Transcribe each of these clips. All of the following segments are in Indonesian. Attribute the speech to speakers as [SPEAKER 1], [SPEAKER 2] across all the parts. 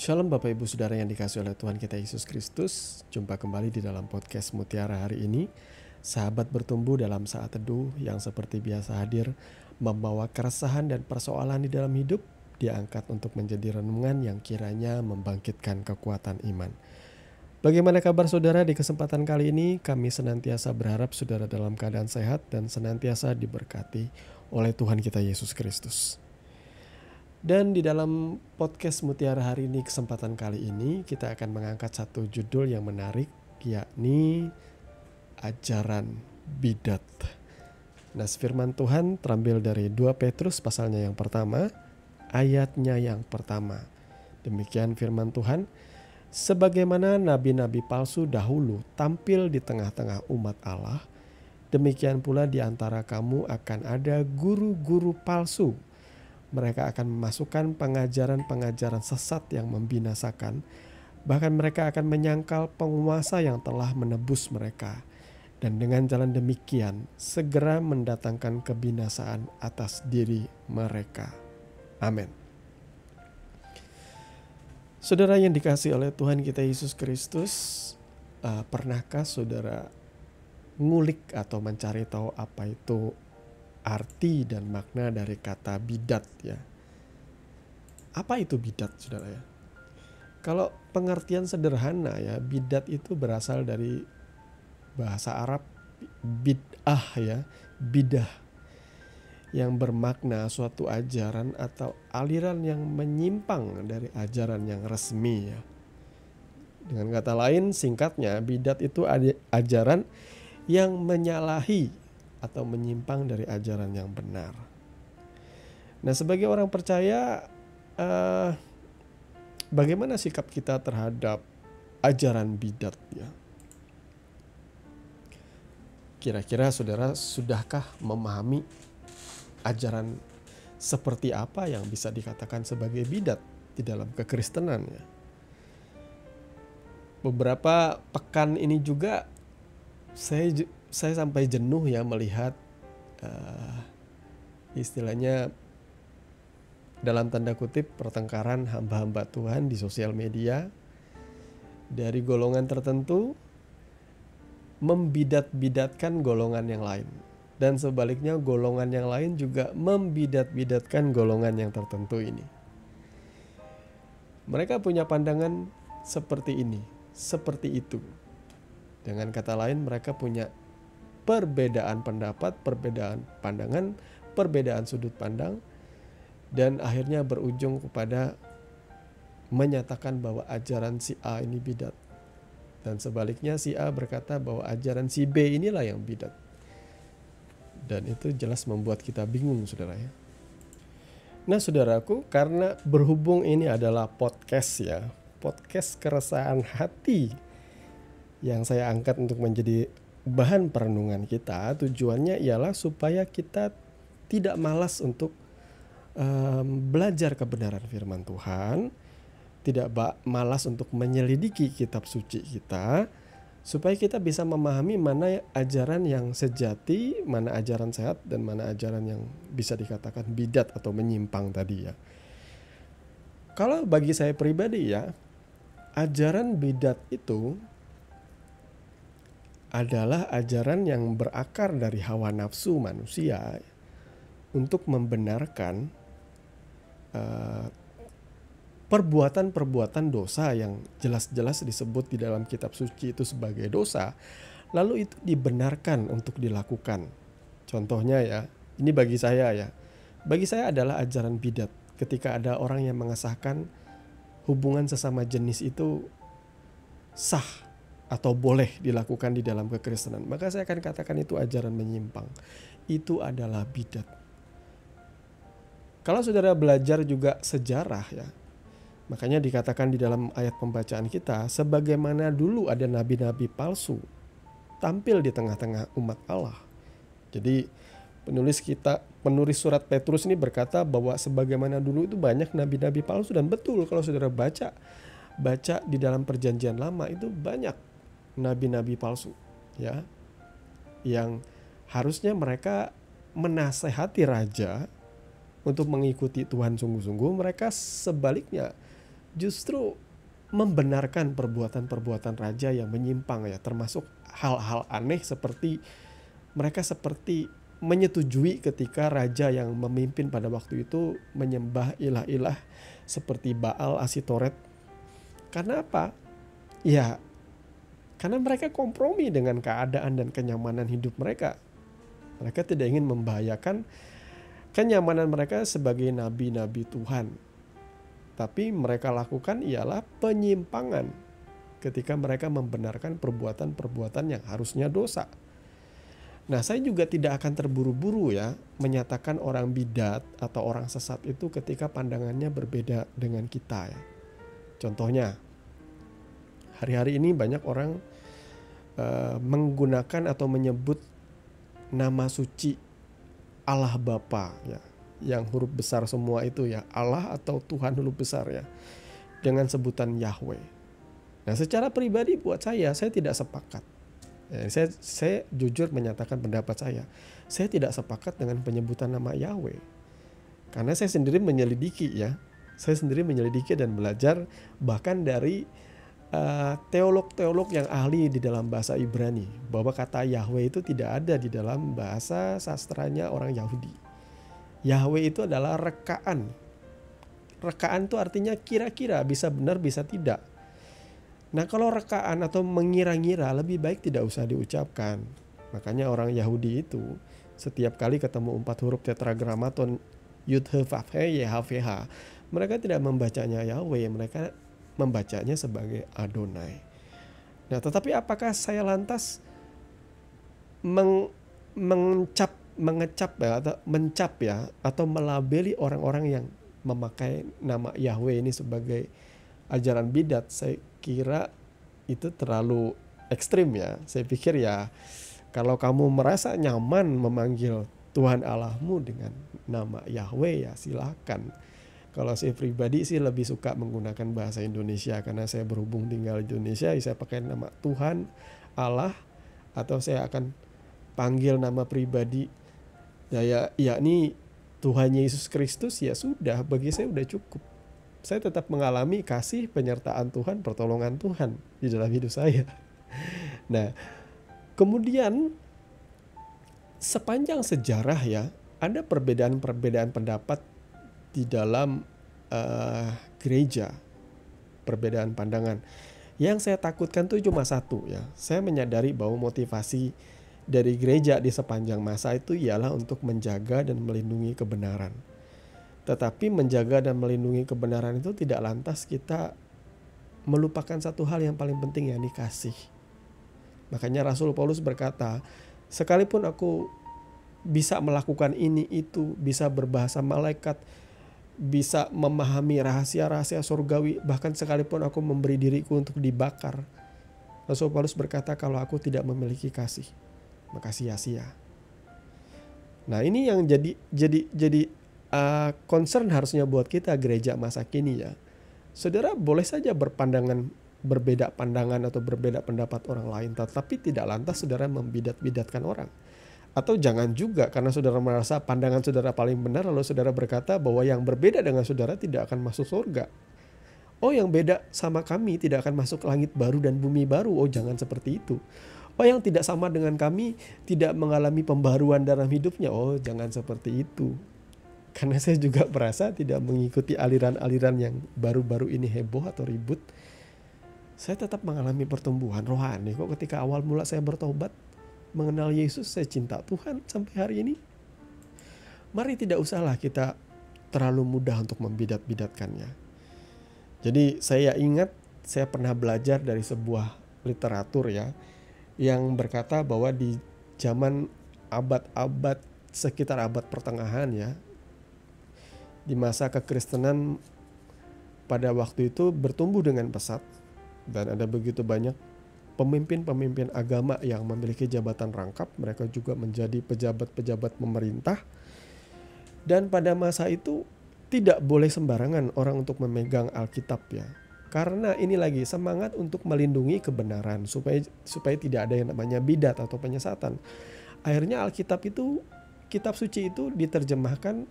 [SPEAKER 1] Shalom Bapak Ibu Saudara yang dikasihi oleh Tuhan kita Yesus Kristus. Jumpa kembali di dalam podcast Mutiara hari ini. Sahabat bertumbuh dalam saat teduh yang seperti biasa hadir membawa keresahan dan persoalan di dalam hidup, diangkat untuk menjadi renungan yang kiranya membangkitkan kekuatan iman. Bagaimana kabar saudara di kesempatan kali ini? Kami senantiasa berharap saudara dalam keadaan sehat dan senantiasa diberkati oleh Tuhan kita Yesus Kristus. Dan di dalam podcast Mutiara hari ini, kesempatan kali ini kita akan mengangkat satu judul yang menarik, yakni ajaran bidat. Nah, firman Tuhan terambil dari 2 Petrus pasalnya yang pertama, ayatnya yang pertama. Demikian firman Tuhan, sebagaimana nabi-nabi palsu dahulu tampil di tengah-tengah umat Allah, demikian pula di antara kamu akan ada guru-guru palsu. Mereka akan memasukkan pengajaran-pengajaran sesat yang membinasakan. Bahkan mereka akan menyangkal penguasa yang telah menebus mereka. Dan dengan jalan demikian, segera mendatangkan kebinasaan atas diri mereka. Amin. Saudara yang dikasihi oleh Tuhan kita Yesus Kristus, pernahkah saudara ngulik atau mencari tahu apa itu arti dan makna dari kata bidat ya? Apa itu bidat saudara ya? Kalau pengertian sederhana ya, bidat itu berasal dari bahasa Arab bid'ah ya, bidah, yang bermakna suatu ajaran atau aliran yang menyimpang dari ajaran yang resmi ya. Dengan kata lain, singkatnya bidat itu ajaran yang menyalahi atau menyimpang dari ajaran yang benar. Nah, sebagai orang percaya, bagaimana sikap kita terhadap ajaran bidat ya? Kira-kira saudara sudahkah memahami ajaran seperti apa yang bisa dikatakan sebagai bidat di dalam kekristenan ya? Beberapa pekan ini juga saya sampai jenuh ya melihat istilahnya dalam tanda kutip pertengkaran hamba-hamba Tuhan di sosial media dari golongan tertentu membidat-bidatkan golongan yang lain, dan sebaliknya golongan yang lain juga membidat-bidatkan golongan yang tertentu ini. Mereka punya pandangan seperti ini, seperti itu. Dengan kata lain, mereka punya perbedaan pendapat, perbedaan pandangan, perbedaan sudut pandang, dan akhirnya berujung kepada menyatakan bahwa ajaran si A ini bidat. Dan sebaliknya si A berkata bahwa ajaran si B inilah yang bidat. Dan itu jelas membuat kita bingung saudara ya. Nah saudaraku, karena berhubung ini adalah podcast ya, podcast keresahan hati yang saya angkat untuk menjadi bahan perenungan kita, tujuannya ialah supaya kita tidak malas untuk belajar kebenaran firman Tuhan, tidak malas untuk menyelidiki kitab suci kita, supaya kita bisa memahami mana ajaran yang sejati, mana ajaran sehat, dan mana ajaran yang bisa dikatakan bidat atau menyimpang tadi ya. Kalau bagi saya pribadi ya, ajaran bidat itu adalah ajaran yang berakar dari hawa nafsu manusia untuk membenarkan perbuatan-perbuatan dosa yang jelas-jelas disebut di dalam kitab suci itu sebagai dosa, lalu itu dibenarkan untuk dilakukan. Contohnya ya, ini bagi saya adalah ajaran bidat ketika ada orang yang mengesahkan hubungan sesama jenis itu sah atau boleh dilakukan di dalam kekristenan, maka saya akan katakan itu ajaran menyimpang. Itu adalah bidat. Kalau saudara belajar juga sejarah ya, makanya dikatakan di dalam ayat pembacaan kita, sebagaimana dulu ada nabi-nabi palsu tampil di tengah-tengah umat Allah. Jadi penulis surat Petrus ini berkata bahwa sebagaimana dulu itu banyak nabi-nabi palsu, dan betul kalau saudara baca di dalam perjanjian lama itu banyak nabi-nabi palsu ya, yang harusnya mereka menasehati raja untuk mengikuti Tuhan sungguh-sungguh, mereka sebaliknya justru membenarkan perbuatan-perbuatan raja yang menyimpang ya, termasuk hal-hal aneh seperti mereka seperti menyetujui ketika raja yang memimpin pada waktu itu menyembah ilah-ilah seperti Baal, Asitoret. Karena apa? Ya, karena mereka kompromi dengan keadaan dan kenyamanan hidup mereka. Mereka tidak ingin membahayakan kenyamanan mereka sebagai nabi-nabi Tuhan. Tapi mereka lakukan ialah penyimpangan ketika mereka membenarkan perbuatan-perbuatan yang harusnya dosa. Nah, saya juga tidak akan terburu-buru ya menyatakan orang bidat atau orang sesat itu ketika pandangannya berbeda dengan kita ya. Contohnya, hari-hari ini banyak orang menggunakan atau menyebut nama suci Allah Bapa ya, yang huruf besar semua itu ya, Allah atau Tuhan huruf besar ya, dengan sebutan Yahweh. Nah, secara pribadi buat saya tidak sepakat. Saya jujur menyatakan pendapat saya tidak sepakat dengan penyebutan nama Yahweh. Karena saya sendiri menyelidiki ya, dan belajar bahkan dari teolog-teolog yang ahli di dalam bahasa Ibrani, bahwa kata Yahweh itu tidak ada di dalam bahasa sastranya orang Yahudi. Yahweh itu adalah rekaan. Rekaan itu artinya kira-kira, bisa benar bisa tidak. Nah, kalau rekaan atau mengira-ngira lebih baik tidak usah diucapkan. Makanya orang Yahudi itu setiap kali ketemu 4 huruf tetragrammaton Yud He Vav He Ye Hav He Ha, mereka tidak membacanya Yahweh, mereka membacanya sebagai Adonai. Nah, tetapi apakah saya lantas mengecap atau melabeli orang-orang yang memakai nama Yahweh ini sebagai ajaran bidat? Saya kira itu terlalu ekstrim ya. Saya pikir ya, kalau kamu merasa nyaman memanggil Tuhan Allahmu dengan nama Yahweh ya silakan. Kalau saya pribadi sih lebih suka menggunakan bahasa Indonesia, karena saya berhubung tinggal di Indonesia, saya pakai nama Tuhan Allah, atau saya akan panggil nama pribadi yakni Tuhan Yesus Kristus. Ya sudah, bagi saya udah cukup. Saya tetap mengalami kasih penyertaan Tuhan, pertolongan Tuhan di dalam hidup saya. Nah, kemudian sepanjang sejarah ya, ada perbedaan-perbedaan pendapat di dalam gereja, perbedaan pandangan. Yang saya takutkan tuh cuma satu ya. Saya menyadari bahwa motivasi dari gereja di sepanjang masa itu ialah untuk menjaga dan melindungi kebenaran. Tetapi menjaga dan melindungi kebenaran itu tidak lantas kita melupakan satu hal yang paling penting, yakni kasih. Makanya Rasul Paulus berkata, sekalipun aku bisa melakukan ini itu, bisa berbahasa malaikat, bisa memahami rahasia-rahasia surgawi, bahkan sekalipun aku memberi diriku untuk dibakar, Rasul Paulus berkata, kalau aku tidak memiliki kasih, maka sia-sia. Nah, ini yang jadi concern harusnya buat kita gereja masa kini ya. Saudara boleh saja berbeda pandangan atau berbeda pendapat orang lain, tetapi tidak lantas saudara membidat-bidatkan orang. Atau jangan juga karena saudara merasa pandangan saudara paling benar, lalu saudara berkata bahwa yang berbeda dengan saudara tidak akan masuk surga. Oh, yang beda sama kami tidak akan masuk langit baru dan bumi baru. Oh, jangan seperti itu. Oh, yang tidak sama dengan kami tidak mengalami pembaruan dalam hidupnya. Oh, jangan seperti itu. Karena saya juga merasa tidak mengikuti aliran-aliran yang baru-baru ini heboh atau ribut. Saya tetap mengalami pertumbuhan rohani kok ketika awal mula saya bertobat, mengenal Yesus, saya cinta Tuhan sampai hari ini. Mari tidak usahlah kita terlalu mudah untuk membidat-bidatkannya. Jadi saya ingat saya pernah belajar dari sebuah literatur ya, yang berkata bahwa di zaman abad-abad sekitar abad pertengahan ya, di masa kekristenan pada waktu itu bertumbuh dengan pesat, dan ada begitu banyak pemimpin-pemimpin agama yang memiliki jabatan rangkap. Mereka juga menjadi pejabat-pejabat pemerintah. Dan pada masa itu tidak boleh sembarangan orang untuk memegang Alkitab ya. Karena ini lagi semangat untuk melindungi kebenaran supaya tidak ada yang namanya bidat atau penyesatan. Akhirnya Alkitab itu, kitab suci itu diterjemahkan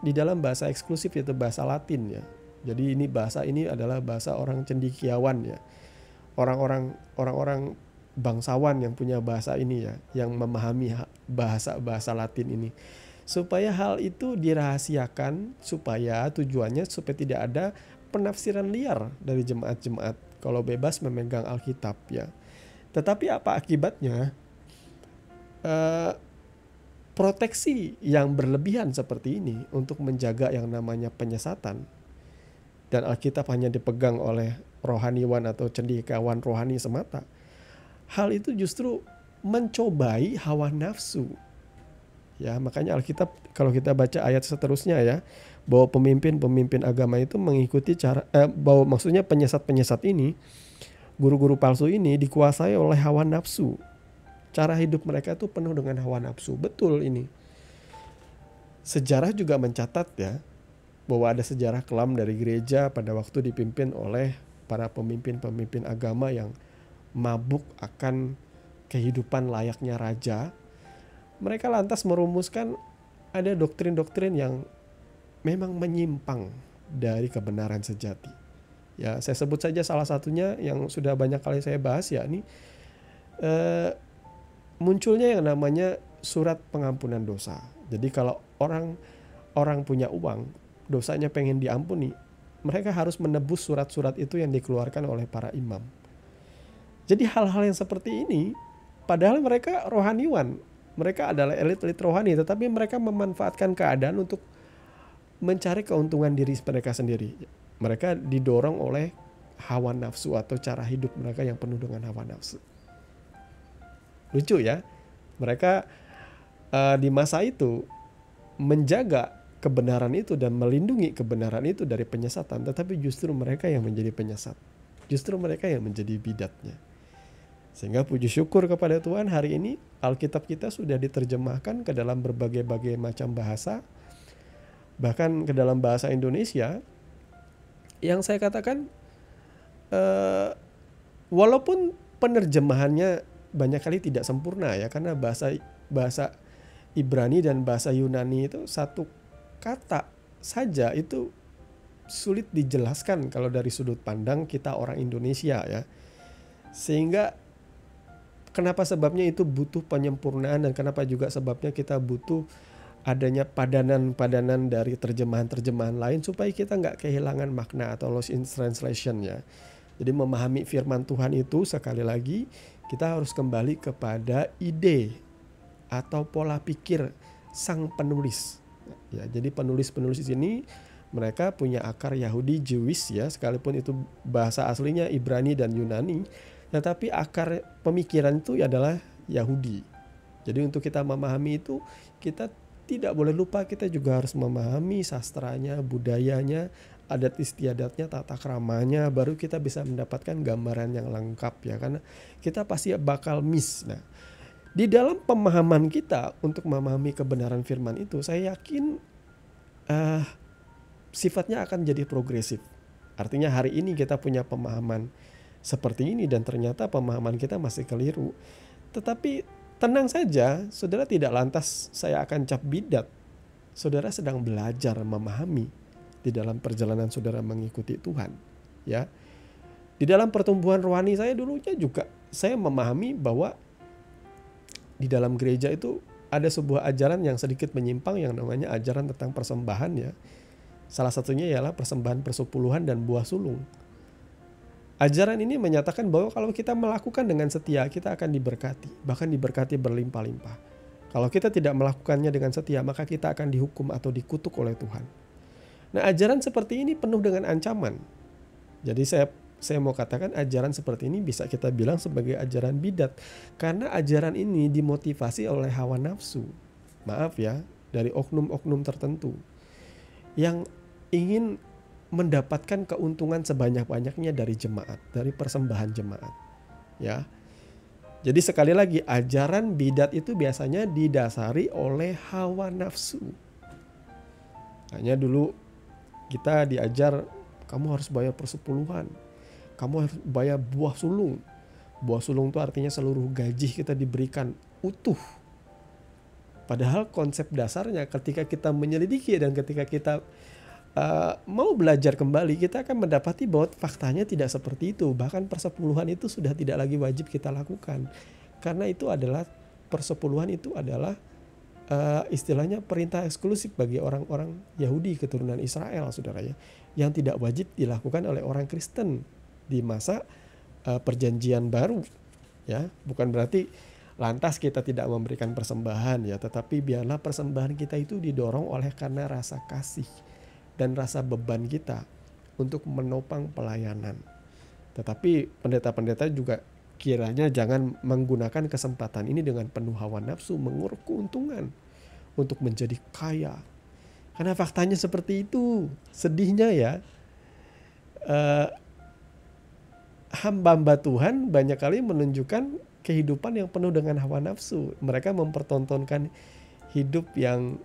[SPEAKER 1] di dalam bahasa eksklusif, yaitu bahasa Latin ya. Jadi ini adalah bahasa orang cendekiawan ya. Orang-orang bangsawan yang punya bahasa ini ya, yang memahami bahasa Latin ini. Supaya hal itu dirahasiakan, supaya tujuannya supaya tidak ada penafsiran liar dari jemaat-jemaat kalau bebas memegang Alkitab ya. Tetapi apa akibatnya? Proteksi yang berlebihan seperti ini untuk menjaga yang namanya penyesatan, dan Alkitab hanya dipegang oleh rohaniwan atau cendekiawan rohani semata, hal itu justru mencobai hawa nafsu. Ya, makanya Alkitab kalau kita baca ayat seterusnya ya, bahwa pemimpin-pemimpin agama itu mengikuti bahwa maksudnya penyesat-penyesat ini, guru-guru palsu ini dikuasai oleh hawa nafsu. Cara hidup mereka itu penuh dengan hawa nafsu. Betul ini. Sejarah juga mencatat ya, bahwa ada sejarah kelam dari gereja pada waktu dipimpin oleh para pemimpin-pemimpin agama yang mabuk akan kehidupan layaknya raja. Mereka lantas merumuskan ada doktrin-doktrin yang memang menyimpang dari kebenaran sejati. Ya, saya sebut saja salah satunya yang sudah banyak kali saya bahas, yakni munculnya yang namanya surat pengampunan dosa. Jadi kalau orang punya uang, dosanya pengen diampuni, mereka harus menebus surat-surat itu yang dikeluarkan oleh para imam. Jadi hal-hal yang seperti ini, padahal mereka rohaniwan, mereka adalah elit-elit rohani, tetapi mereka memanfaatkan keadaan untuk mencari keuntungan diri mereka sendiri. Mereka didorong oleh hawa nafsu atau cara hidup mereka yang penuh dengan hawa nafsu. Lucu ya, mereka di masa itu menjaga kebenaran itu dan melindungi kebenaran itu dari penyesatan, tetapi justru mereka yang menjadi penyesat, justru mereka yang menjadi bidatnya. Sehingga puji syukur kepada Tuhan, hari ini Alkitab kita sudah diterjemahkan ke dalam berbagai-bagai macam bahasa, bahkan ke dalam bahasa Indonesia, yang saya katakan walaupun penerjemahannya banyak kali tidak sempurna ya, karena bahasa Ibrani dan bahasa Yunani itu satu kata saja itu sulit dijelaskan kalau dari sudut pandang kita orang Indonesia ya. Sehingga kenapa sebabnya itu butuh penyempurnaan, dan kenapa juga sebabnya kita butuh adanya padanan-padanan dari terjemahan-terjemahan lain supaya kita nggak kehilangan makna atau lost in translation ya. Jadi memahami firman Tuhan itu, sekali lagi kita harus kembali kepada ide atau pola pikir sang penulis. Ya, jadi penulis-penulis ini mereka punya akar Yahudi Jewish ya, sekalipun itu bahasa aslinya Ibrani dan Yunani, tetapi akar pemikiran itu adalah Yahudi. Jadi untuk kita memahami itu, kita tidak boleh lupa kita juga harus memahami sastranya, budayanya, adat istiadatnya, tata keramanya, baru kita bisa mendapatkan gambaran yang lengkap ya, karena kita pasti bakal miss. Nah, di dalam pemahaman kita untuk memahami kebenaran firman itu, saya yakin sifatnya akan jadi progresif. Artinya hari ini kita punya pemahaman seperti ini dan ternyata pemahaman kita masih keliru. Tetapi tenang saja, saudara, tidak lantas saya akan cap bidat. Saudara sedang belajar memahami di dalam perjalanan saudara mengikuti Tuhan ya. Di dalam pertumbuhan rohani saya dulunya juga saya memahami bahwa di dalam gereja itu ada sebuah ajaran yang sedikit menyimpang yang namanya ajaran tentang persembahan ya. Salah satunya ialah persembahan persepuluhan dan buah sulung. Ajaran ini menyatakan bahwa kalau kita melakukan dengan setia, kita akan diberkati, bahkan diberkati berlimpah-limpah. Kalau kita tidak melakukannya dengan setia, maka kita akan dihukum atau dikutuk oleh Tuhan. Nah, ajaran seperti ini penuh dengan ancaman. Jadi saya mau katakan ajaran seperti ini bisa kita bilang sebagai ajaran bidat, karena ajaran ini dimotivasi oleh hawa nafsu. Maaf ya, dari oknum-oknum tertentu yang ingin mendapatkan keuntungan sebanyak-banyaknya dari jemaat, dari persembahan jemaat. Ya. Jadi sekali lagi, ajaran bidat itu biasanya didasari oleh hawa nafsu. Hanya dulu kita diajar, kamu harus bayar persepuluhan, kamu harus bayar buah sulung. Buah sulung itu artinya seluruh gaji kita diberikan utuh. Padahal konsep dasarnya ketika kita menyelidiki dan ketika kita mau belajar kembali, kita akan mendapati bahwa faktanya tidak seperti itu. Bahkan persepuluhan itu sudah tidak lagi wajib kita lakukan. Karena itu adalah persepuluhan itu adalah istilahnya perintah eksklusif bagi orang-orang Yahudi keturunan Israel, saudara ya, yang tidak wajib dilakukan oleh orang Kristen di masa perjanjian baru, ya. Bukan berarti lantas kita tidak memberikan persembahan, ya, tetapi biarlah persembahan kita itu didorong oleh karena rasa kasih dan rasa beban kita untuk menopang pelayanan. Tetapi pendeta-pendeta juga kiranya jangan menggunakan kesempatan ini dengan penuh hawa nafsu, menguruk keuntungan untuk menjadi kaya. Karena faktanya seperti itu. Sedihnya ya, hamba-hamba Tuhan banyak kali menunjukkan kehidupan yang penuh dengan hawa nafsu. Mereka mempertontonkan hidup yang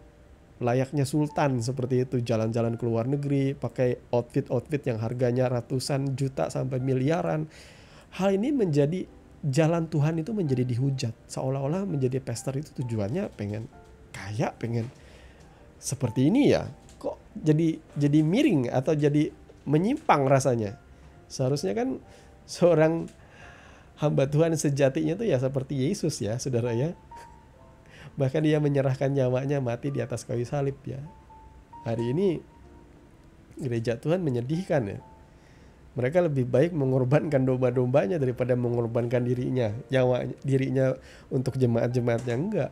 [SPEAKER 1] layaknya sultan seperti itu, jalan-jalan ke luar negeri, pakai outfit-outfit yang harganya ratusan juta sampai miliaran. Hal ini menjadi jalan Tuhan itu menjadi dihujat. Seolah-olah menjadi pastor itu tujuannya pengen kaya, pengen seperti ini ya. Kok jadi miring atau jadi menyimpang rasanya. Seharusnya kan seorang hamba Tuhan sejatinya itu ya seperti Yesus ya, saudara ya. Bahkan dia menyerahkan nyawanya mati di atas kayu salib ya. Hari ini gereja Tuhan menyedihkan ya. Mereka lebih baik mengorbankan domba-dombanya daripada mengorbankan dirinya untuk jemaat-jemaatnya. Enggak.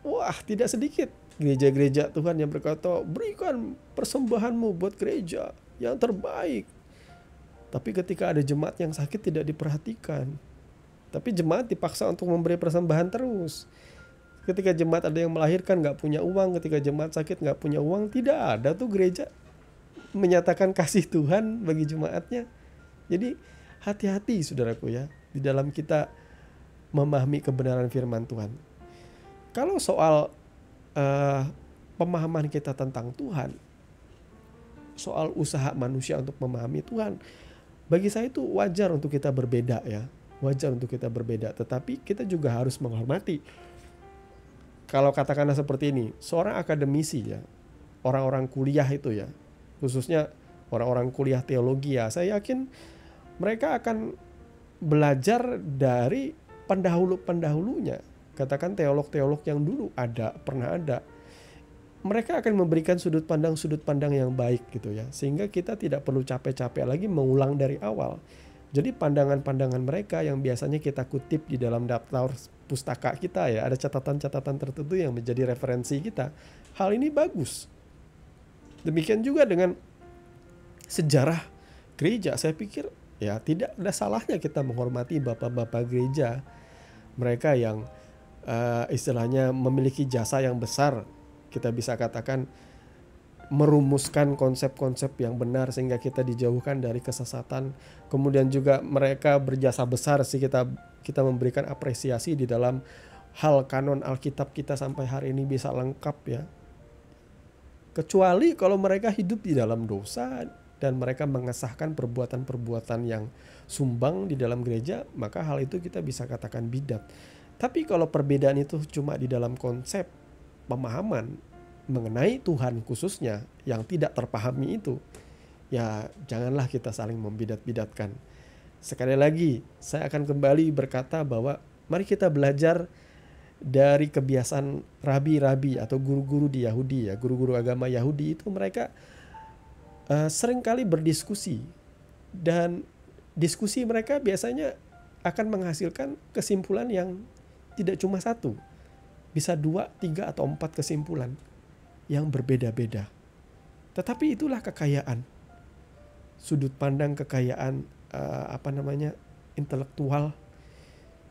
[SPEAKER 1] Wah, tidak sedikit gereja-gereja Tuhan yang berkata, berikan persembahanmu buat gereja yang terbaik. Tapi ketika ada jemaat yang sakit tidak diperhatikan. Tapi jemaat dipaksa untuk memberi persembahan terus. Ketika jemaat ada yang melahirkan gak punya uang, ketika jemaat sakit gak punya uang, tidak ada tuh gereja menyatakan kasih Tuhan bagi jemaatnya. Jadi hati-hati saudaraku ya, di dalam kita memahami kebenaran firman Tuhan. Kalau soal pemahaman kita tentang Tuhan, soal usaha manusia untuk memahami Tuhan, bagi saya itu wajar untuk kita berbeda ya. Wajar untuk kita berbeda, tetapi kita juga harus menghormati. Kalau katakanlah seperti ini, seorang akademisi ya, orang-orang kuliah itu ya, khususnya orang-orang kuliah teologi ya, saya yakin mereka akan belajar dari pendahulu-pendahulunya. Katakan teolog-teolog yang dulu pernah ada. Mereka akan memberikan sudut pandang yang baik gitu ya. Sehingga kita tidak perlu capek-capek lagi mengulang dari awal. Jadi pandangan-pandangan mereka yang biasanya kita kutip di dalam daftar pustaka kita ya, ada catatan-catatan tertentu yang menjadi referensi kita. Hal ini bagus. Demikian juga dengan sejarah gereja. Saya pikir ya tidak ada salahnya kita menghormati bapak-bapak gereja. Mereka yang istilahnya memiliki jasa yang besar. Kita bisa katakan merumuskan konsep-konsep yang benar sehingga kita dijauhkan dari kesesatan. Kemudian juga mereka berjasa besar sih, kita memberikan apresiasi di dalam hal kanon Alkitab kita sampai hari ini bisa lengkap ya. Kecuali kalau mereka hidup di dalam dosa dan mereka mengesahkan perbuatan-perbuatan yang sumbang di dalam gereja, maka hal itu kita bisa katakan bidat. Tapi kalau perbedaan itu cuma di dalam konsep pemahaman mengenai Tuhan khususnya yang tidak terpahami itu, ya janganlah kita saling membidat-bidatkan. Sekali lagi saya akan kembali berkata bahwa mari kita belajar dari kebiasaan rabi-rabi atau guru-guru di Yahudi ya, guru-guru agama Yahudi itu mereka seringkali berdiskusi, dan diskusi mereka biasanya akan menghasilkan kesimpulan yang tidak cuma satu, bisa 2, 3 atau 4 kesimpulan yang berbeda-beda. Tetapi itulah kekayaan, sudut pandang kekayaan intelektual,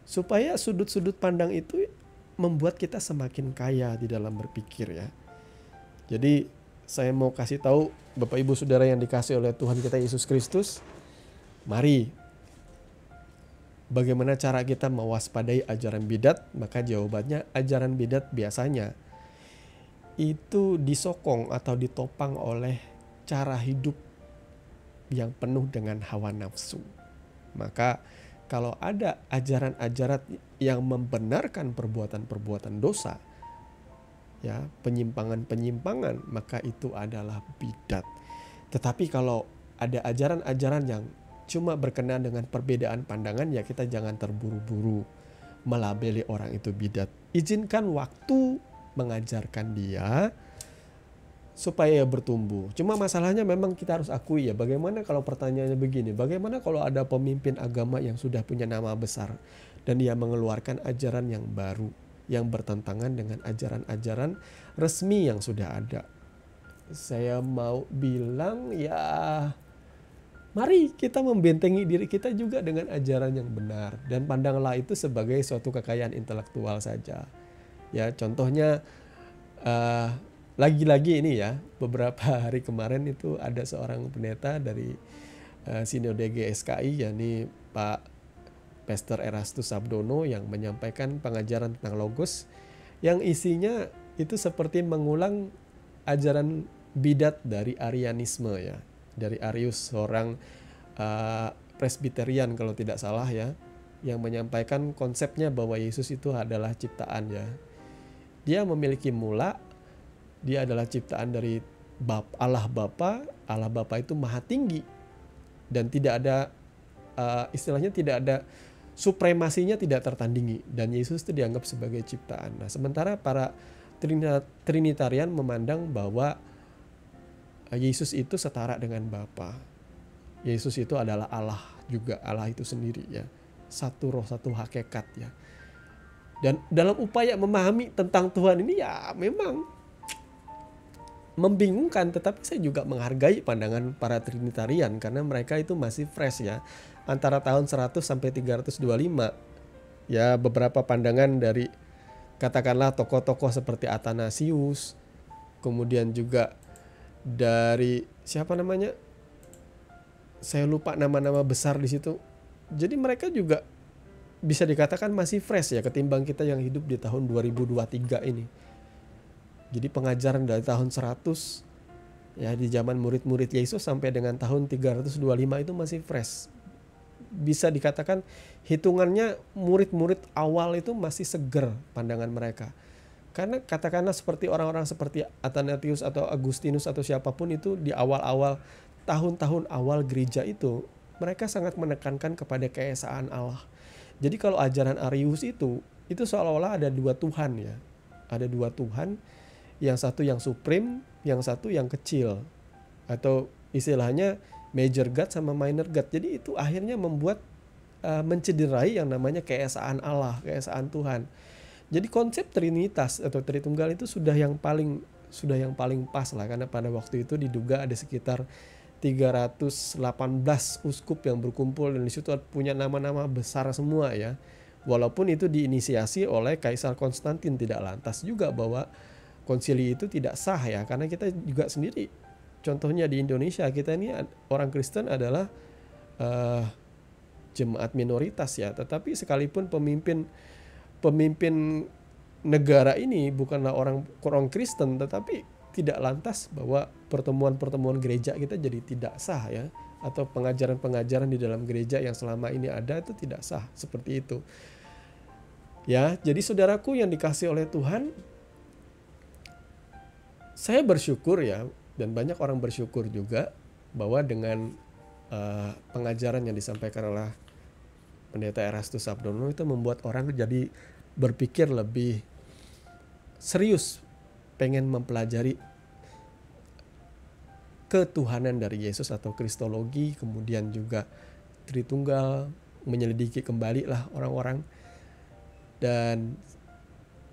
[SPEAKER 1] supaya sudut-sudut pandang itu membuat kita semakin kaya di dalam berpikir ya. Jadi saya mau kasih tahu Bapak Ibu Saudara yang dikasihi oleh Tuhan kita Yesus Kristus, mari bagaimana cara kita mewaspadai ajaran bidat? Maka jawabannya ajaran bidat biasanya itu disokong atau ditopang oleh cara hidup yang penuh dengan hawa nafsu. Maka kalau ada ajaran-ajaran yang membenarkan perbuatan-perbuatan dosa, ya, penyimpangan-penyimpangan, maka itu adalah bidat. Tetapi kalau ada ajaran-ajaran yang cuma berkenaan dengan perbedaan pandangan, ya kita jangan terburu-buru melabeli orang itu bidat. Izinkan waktu mengajarkan dia supaya bertumbuh. Cuma masalahnya memang kita harus akui ya, bagaimana kalau pertanyaannya begini, bagaimana kalau ada pemimpin agama yang sudah punya nama besar dan dia mengeluarkan ajaran yang baru yang bertentangan dengan ajaran-ajaran resmi yang sudah ada. Saya mau bilang ya, mari kita membentengi diri kita juga dengan ajaran yang benar dan pandanglah itu sebagai suatu kekayaan intelektual saja. Ya, contohnya lagi-lagi ini ya, beberapa hari kemarin itu ada seorang pendeta dari Sinode GSKI, yakni Pak Pastor Erastus Sabdono, yang menyampaikan pengajaran tentang logos yang isinya itu seperti mengulang ajaran bidat dari Arianisme ya, dari Arius, seorang Presbyterian kalau tidak salah ya, yang menyampaikan konsepnya bahwa Yesus itu adalah ciptaan ya. Dia memiliki mula, dia adalah ciptaan dari Allah Bapa. Allah Bapa itu maha tinggi dan tidak ada istilahnya tidak ada supremasinya, tidak tertandingi, dan Yesus itu dianggap sebagai ciptaan. Nah, sementara para Trinitarian memandang bahwa Yesus itu setara dengan Bapa. Yesus itu adalah Allah juga, Allah itu sendiri ya. Satu roh, satu hakikat ya. Dan dalam upaya memahami tentang Tuhan ini ya memang membingungkan, tetapi saya juga menghargai pandangan para Trinitarian karena mereka itu masih fresh ya, antara tahun 100 sampai 325. Ya, beberapa pandangan dari katakanlah tokoh-tokoh seperti Athanasius, kemudian juga dari siapa namanya? Saya lupa nama-nama besar di situ. Jadi mereka juga bisa dikatakan masih fresh ya ketimbang kita yang hidup di tahun 2023 ini. Jadi pengajaran dari tahun 100 ya, di zaman murid-murid Yesus sampai dengan tahun 325 itu masih fresh. Bisa dikatakan hitungannya murid-murid awal itu masih seger pandangan mereka. Karena katakanlah seperti orang-orang seperti Athanasius atau Agustinus atau siapapun itu di awal-awal tahun-tahun awal gereja itu, mereka sangat menekankan kepada keesaan Allah. Jadi kalau ajaran Arius itu seolah-olah ada dua Tuhan ya. Ada dua Tuhan, yang satu yang supreme, yang satu yang kecil, atau istilahnya major God sama minor God. Jadi itu akhirnya membuat mencederai yang namanya keesaan Allah, keesaan Tuhan. Jadi konsep Trinitas atau Tritunggal itu sudah yang paling pas lah, karena pada waktu itu diduga ada sekitar 318 uskup yang berkumpul dan di situ punya nama-nama besar semua ya. Walaupun itu diinisiasi oleh Kaisar Konstantin, tidak lantas juga bahwa konsili itu tidak sah ya, karena kita juga sendiri, contohnya di Indonesia, kita ini orang Kristen adalah jemaat minoritas ya, tetapi sekalipun pemimpin negara ini bukanlah orang Kristen, tetapi tidak lantas bahwa pertemuan-pertemuan gereja kita jadi tidak sah ya, atau pengajaran-pengajaran di dalam gereja yang selama ini ada itu tidak sah, seperti itu. Ya, jadi saudaraku yang dikasihi oleh Tuhan, saya bersyukur ya, dan banyak orang bersyukur juga bahwa dengan pengajaran yang disampaikan oleh Pendeta Erastus Sabdono itu membuat orang jadi berpikir lebih serius, pengen mempelajari ketuhanan dari Yesus atau Kristologi, kemudian juga Tritunggal, menyelidiki kembali lah orang-orang. Dan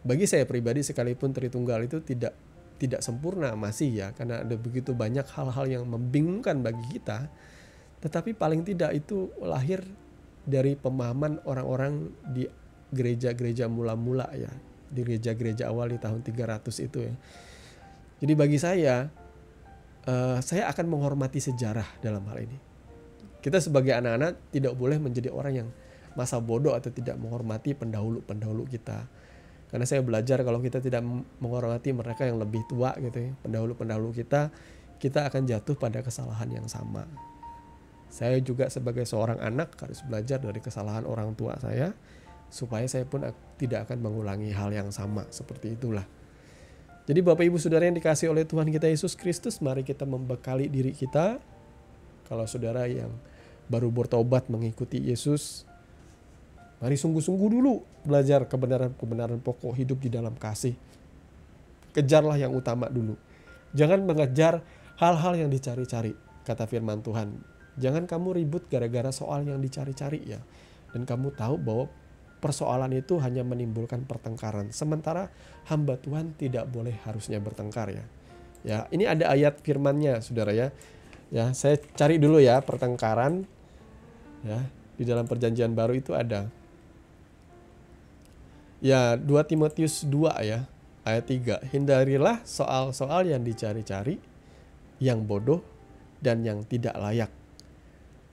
[SPEAKER 1] bagi saya pribadi, sekalipun Tritunggal itu tidak sempurna masih ya, karena ada begitu banyak hal-hal yang membingungkan bagi kita, tetapi paling tidak itu lahir dari pemahaman orang-orang di gereja-gereja mula-mula ya, di gereja-gereja awal di tahun 300 itu ya. Jadi bagi saya akan menghormati sejarah dalam hal ini. Kita sebagai anak-anak tidak boleh menjadi orang yang masa bodoh atau tidak menghormati pendahulu-pendahulu kita. Karena saya belajar kalau kita tidak menghormati mereka yang lebih tua gitu ya, pendahulu-pendahulu kita akan jatuh pada kesalahan yang sama. Saya juga sebagai seorang anak harus belajar dari kesalahan orang tua saya, supaya saya pun tidak akan mengulangi hal yang sama seperti itulah. Jadi Bapak Ibu Saudara yang dikasihi oleh Tuhan kita Yesus Kristus, mari kita membekali diri kita. Kalau saudara yang baru bertobat mengikuti Yesus, mari sungguh-sungguh dulu belajar kebenaran-kebenaran pokok hidup di dalam kasih. Kejarlah yang utama dulu. Jangan mengejar hal-hal yang dicari-cari, kata firman Tuhan. Jangan kamu ribut gara-gara soal yang dicari-cari ya. Dan kamu tahu bahwa persoalan itu hanya menimbulkan pertengkaran. Sementara hamba Tuhan tidak boleh harusnya bertengkar ya. Ya, ini ada ayat firman-Nya saudara ya. Ya, saya cari dulu ya pertengkaran. Ya, di dalam perjanjian baru itu ada. Ya, 2 Timotius 2 ya, ayat 3. Hindarilah soal-soal yang dicari-cari, yang bodoh dan yang tidak layak.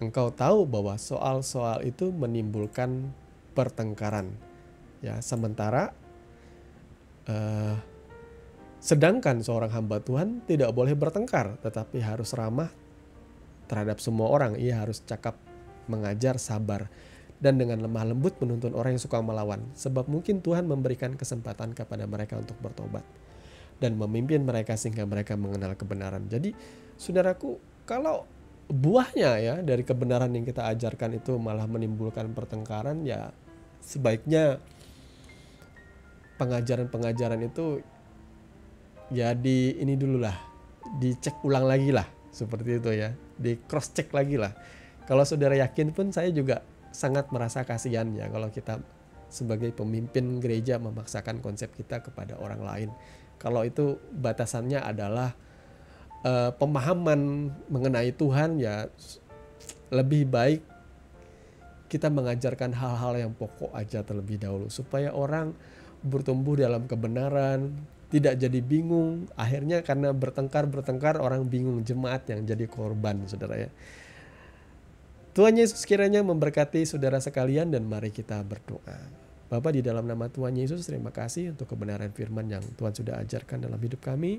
[SPEAKER 1] Engkau tahu bahwa soal-soal itu menimbulkan pertengkaran. Ya, sementara sedangkan seorang hamba Tuhan tidak boleh bertengkar, tetapi harus ramah terhadap semua orang. Ia harus cakap, mengajar, sabar, dan dengan lemah lembut menuntun orang yang suka melawan. Sebab mungkin Tuhan memberikan kesempatan kepada mereka untuk bertobat dan memimpin mereka sehingga mereka mengenal kebenaran. Jadi saudaraku, kalau buahnya ya dari kebenaran yang kita ajarkan itu malah menimbulkan pertengkaran, ya sebaiknya pengajaran-pengajaran itu ya ini dulu lah, dicek ulang lagi lah, seperti itu ya, di cross check lagi lah. Kalau saudara yakin pun, saya juga sangat merasa kasihan ya kalau kita sebagai pemimpin gereja memaksakan konsep kita kepada orang lain. Kalau itu batasannya adalah pemahaman mengenai Tuhan, ya lebih baik kita mengajarkan hal-hal yang pokok aja terlebih dahulu, supaya orang bertumbuh dalam kebenaran, tidak jadi bingung. Akhirnya karena bertengkar orang bingung, jemaat yang jadi korban saudara ya. Tuhan Yesus kiranya memberkati saudara sekalian, dan mari kita berdoa. Bapa, di dalam nama Tuhan Yesus, terima kasih untuk kebenaran firman yang Tuhan sudah ajarkan dalam hidup kami.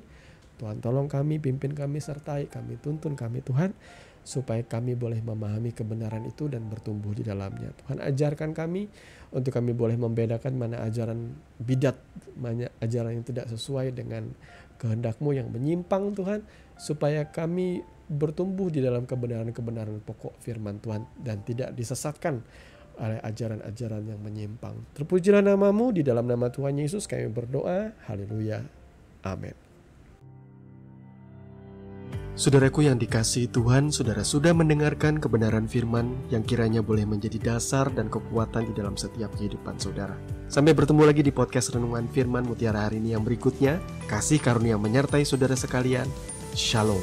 [SPEAKER 1] Tuhan tolong kami, pimpin kami, sertai kami, tuntun kami Tuhan, supaya kami boleh memahami kebenaran itu dan bertumbuh di dalamnya. Tuhan ajarkan kami untuk kami boleh membedakan mana ajaran bidat, mana ajaran yang tidak sesuai dengan kehendak-Mu yang menyimpang Tuhan, supaya kami bertumbuh di dalam kebenaran-kebenaran pokok firman Tuhan dan tidak disesatkan oleh ajaran-ajaran yang menyimpang. Terpujilah nama-Mu, di dalam nama Tuhan Yesus kami berdoa. Haleluya. Amin. Saudaraku yang dikasihi Tuhan, saudara sudah mendengarkan kebenaran firman yang kiranya boleh menjadi dasar dan kekuatan di dalam setiap kehidupan saudara. Sampai bertemu lagi di podcast Renungan Firman Mutiara hari ini yang berikutnya. Kasih karunia menyertai saudara sekalian. Shalom.